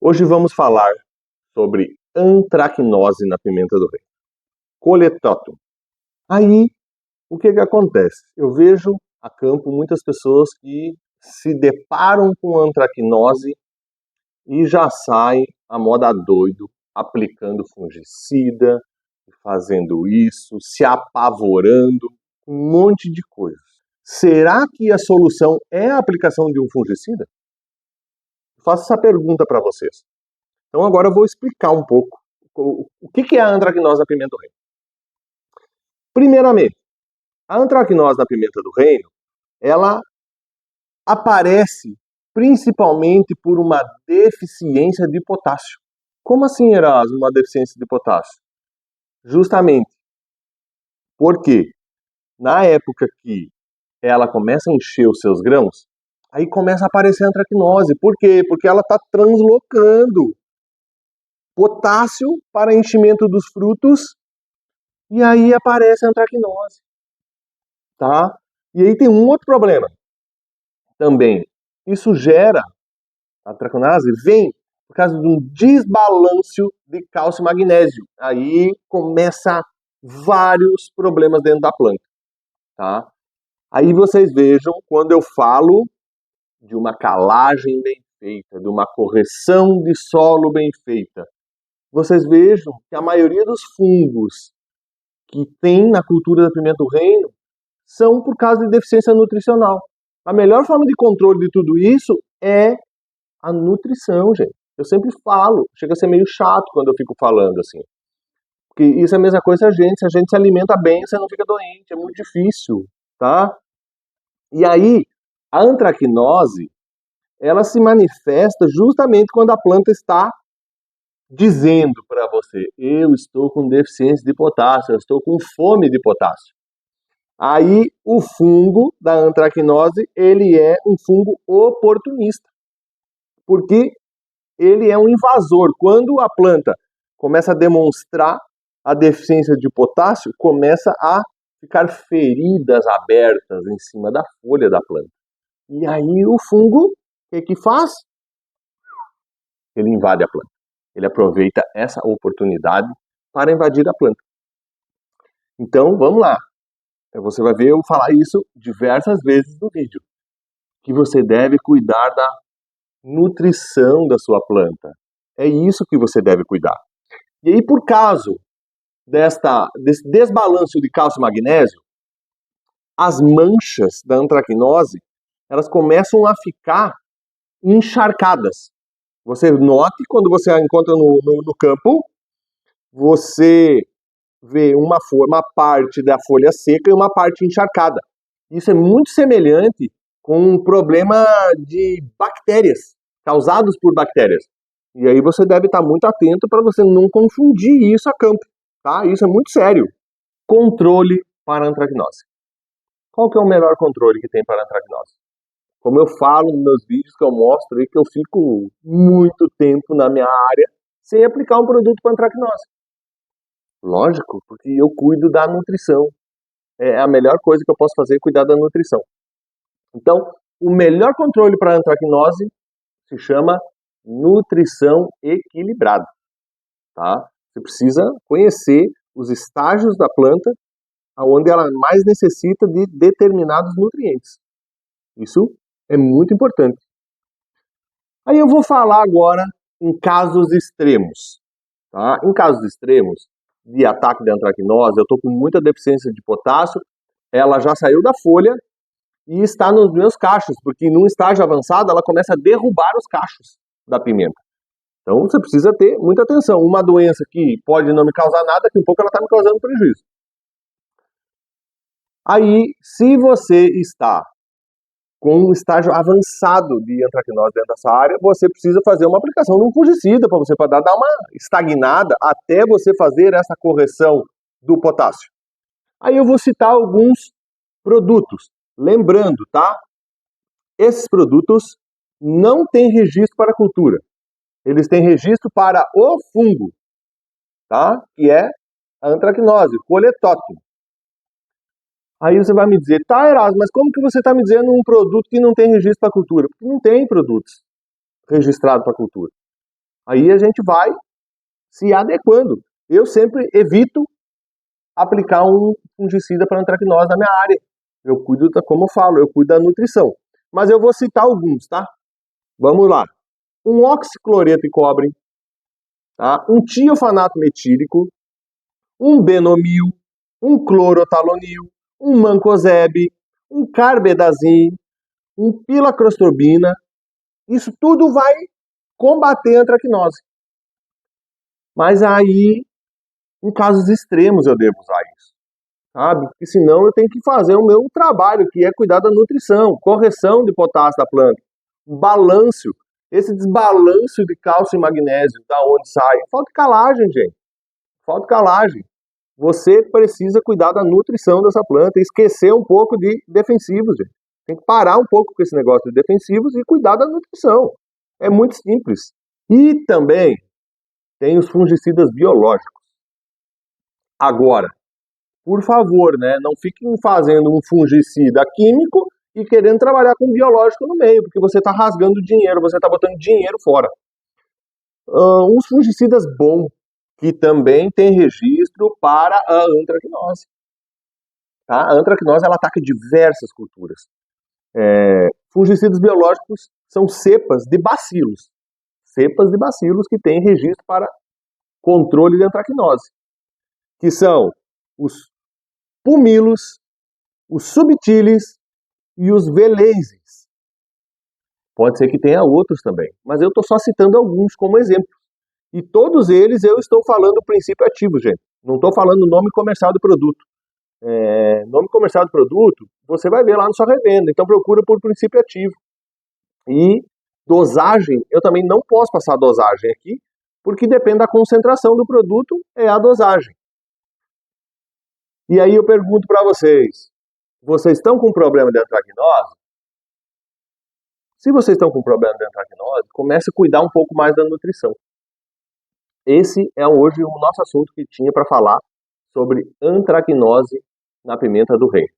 Hoje vamos falar sobre antracnose na pimenta do reino, Coletótum. Aí, o que acontece? Eu vejo a campo muitas pessoas que se deparam com antracnose e já saem a moda doido, aplicando fungicida, fazendo isso, se apavorando, um monte de coisas. Será que a solução é a aplicação de um fungicida? Faço essa pergunta para vocês. Então agora eu vou explicar um pouco o que é a antracnose na pimenta do reino. Primeiramente, a antracnose na pimenta do reino, ela aparece principalmente por uma deficiência de potássio. Como assim, Erasmo, uma deficiência de potássio? Justamente porque na época que ela começa a encher os seus grãos, aí começa a aparecer a antracnose. Por quê? Porque ela está translocando potássio para enchimento dos frutos e aí aparece a antracnose, tá? E aí tem um outro problema também. Isso gera, a antracnose vem por causa de um desbalanço de cálcio e magnésio. Aí começa vários problemas dentro da planta, tá? Aí vocês vejam, quando eu falo de uma calagem bem feita, de uma correção de solo bem feita, vocês vejam que a maioria dos fungos que tem na cultura da pimenta do reino são por causa de deficiência nutricional. A melhor forma de controle de tudo isso é a nutrição, gente. Eu sempre falo, chega a ser meio chato quando eu fico falando assim. Porque isso é a mesma coisa se a gente se alimenta bem, você não fica doente, é muito difícil, tá? E aí, a antracnose, ela se manifesta justamente quando a planta está dizendo para você, eu estou com deficiência de potássio, eu estou com fome de potássio. Aí o fungo da antracnose, ele é um fungo oportunista, porque ele é um invasor. Quando a planta começa a demonstrar a deficiência de potássio, começa a ficar feridas abertas em cima da folha da planta. E aí o fungo, o que faz? Ele invade a planta. Ele aproveita essa oportunidade para invadir a planta. Então, vamos lá. Você vai ver eu falar isso diversas vezes no vídeo. Que você deve cuidar da nutrição da sua planta. É isso que você deve cuidar. E aí, por causa desse desbalanço de cálcio e magnésio, as manchas da antracnose, elas começam a ficar encharcadas. Você note, quando você a encontra no campo, você vê uma parte da folha seca e uma parte encharcada. Isso é muito semelhante com um problema de bactérias, causados por bactérias. E aí você deve estar muito atento para você não confundir isso a campo, tá? Isso é muito sério. Controle para antracnose. Qual que é o melhor controle que tem para antracnose? Como eu falo nos meus vídeos que eu mostro aí, que eu fico muito tempo na minha área sem aplicar um produto para antracnose. Lógico, porque eu cuido da nutrição. É a melhor coisa que eu posso fazer é cuidar da nutrição. Então, o melhor controle para a antracnose se chama nutrição equilibrada, tá? Você precisa conhecer os estágios da planta onde ela mais necessita de determinados nutrientes. Isso é muito importante. Aí eu vou falar agora em casos extremos, tá? Em casos extremos de ataque de antracnose, eu estou com muita deficiência de potássio, ela já saiu da folha e está nos meus cachos, porque num estágio avançado ela começa a derrubar os cachos da pimenta. Então você precisa ter muita atenção. Uma doença que pode não me causar nada, daqui a pouco ela está me causando prejuízo. Aí, se você está com um estágio avançado de antracnose dentro dessa área, você precisa fazer uma aplicação de um fungicida para você poder dar uma estagnada até você fazer essa correção do potássio. Aí eu vou citar alguns produtos. Lembrando, tá? Esses produtos não têm registro para a cultura. Eles têm registro para o fungo, tá? Que é a antracnose, Coletótum. Aí você vai me dizer, tá, Erasmo, mas como que você está me dizendo um produto que não tem registro para a cultura? Porque não tem produtos registrados para a cultura. Aí a gente vai se adequando. Eu sempre evito aplicar um fungicida para antracnose na minha área. Eu cuido, como eu falo, eu cuido da nutrição. Mas eu vou citar alguns, tá? Vamos lá. Um oxicloreto de cobre, tá? Um tiofanato metílico, um benomil, um clorotalonil, um mancozeb, um carbendazim, um pilacrostrobina. Isso tudo vai combater a antracnose. Mas aí, em casos extremos, eu devo usar isso, sabe? Porque senão eu tenho que fazer o meu trabalho, que é cuidar da nutrição, correção de potássio da planta, balanço. Esse desbalanço de cálcio e magnésio, da onde sai? Falta calagem, gente. Falta calagem. Você precisa cuidar da nutrição dessa planta e esquecer um pouco de defensivos, gente. Tem que parar um pouco com esse negócio de defensivos e cuidar da nutrição. É muito simples. E também tem os fungicidas biológicos. Agora, por favor, né, não fiquem fazendo um fungicida químico e querendo trabalhar com biológico no meio, porque você está rasgando dinheiro, você está botando dinheiro fora. Uns fungicidas bons, que também tem registro para a antracnose. Tá? A antracnose ela ataca diversas culturas. Fungicidas biológicos são cepas de bacilos. Cepas de bacilos que têm registro para controle de antracnose. Que são os pumilos, os subtilis e os veleses. Pode ser que tenha outros também, mas eu estou só citando alguns como exemplo. E todos eles eu estou falando o princípio ativo, gente. Não estou falando o nome comercial do produto. Nome comercial do produto, você vai ver lá na sua revenda. Então procura por princípio ativo. E dosagem, eu também não posso passar dosagem aqui, porque depende da concentração do produto, é a dosagem. E aí eu pergunto para vocês estão com problema de antracnose? Se vocês estão com problema de antracnose, comece a cuidar um pouco mais da nutrição. Esse é hoje o nosso assunto que tinha para falar sobre antracnose na pimenta do reino.